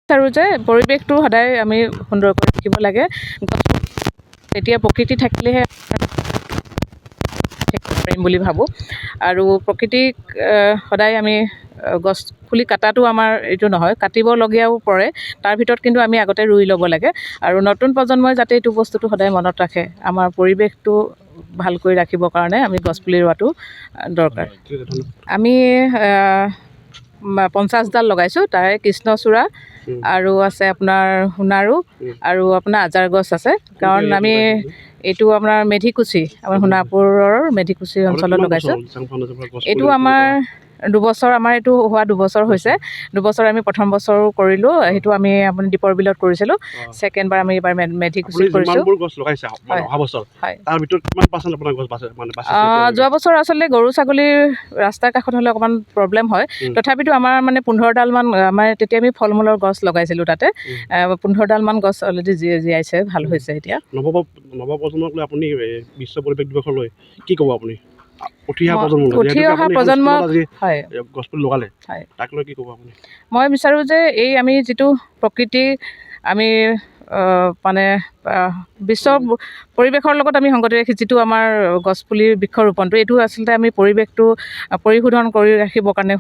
বিচাৰোঁ যে পৰিৱেশটো সদায় আমি সুন্দৰ কৰি ৰাখিব লাগে। তেতিয়া প্ৰকৃতি থাকিলেহে পাৰিম বুলি ভাবোঁ। আৰু প্ৰকৃতিক সদায় আমি গছ পুলি কটাটো আমাৰ এইটো নহয়, কাটিবলগীয়াও পৰে। তাৰ ভিতৰত কিন্তু আমি আগতে ৰুই ল'ব লাগে। আৰু নতুন প্ৰজন্মই যাতে এইটো বস্তুটো সদায় মনত ৰাখে, আমাৰ পৰিৱেশটো ভালকৈ ৰাখিবৰ কাৰণে আমি গছপুলি ৰোৱাটো দৰকাৰ। আমি 50ডাল লগাইছোঁ। তাৰে কৃষ্ণচূড়া আৰু আছে আপোনাৰ সোণাৰু আৰু আপোনাৰ আজাৰ গছ আছে। কাৰণ আমি এইটো আপোনাৰ মেধিকুচি, আমাৰ সোণাপুৰৰ মেধিকুচি অঞ্চলত লগাইছোঁ। এইটো আমাৰ 2 বছৰ, আমাৰ এইটো হোৱা 2 বছৰ হৈছে। 2 বছৰ আমি প্ৰথম বছৰো কৰিলোঁ, সেইটো আমি আপুনি দীপৰ বিলত কৰিছিলোঁ। ছেকেণ্ডবাৰ আমি এইবাৰ মেধিকুচিত কৰিছোঁ। যোৱা বছৰ আচলতে গৰু ছাগলীৰ ৰাস্তাৰ কাষত হ'লে অকণমান প্ৰব্লেম হয়। তথাপিতো আমাৰ মানে 15ডালমান, আমাৰ তেতিয়া আমি ফল মূলৰ গছ লগাইছিলোঁ তাতে। 15ডালমান গছ অলৰেডি জীয়াইছে, ভাল হৈছে এতিয়া। নৱপ্ৰজন্মক লৈ আপুনি বিশ্ব পৰিৱেশ দিৱসক লৈ কি ক'ব আপুনি? উঠি অহা প্ৰজন্মক গছপুলি লগালে, তাক লৈ কি ক'ব আপুনি? মই বিচাৰোঁ যে এই আমি যিটো প্ৰকৃতি আমি মানে বিশ্ব পৰিৱেশৰ লগত আমি সংগতি ৰাখি যিটো আমাৰ গছপুলিৰ বৃক্ষৰোপণটো, এইটো আচলতে আমি পৰিৱেশটো পৰিশোধন কৰি ৰাখিবৰ কাৰণে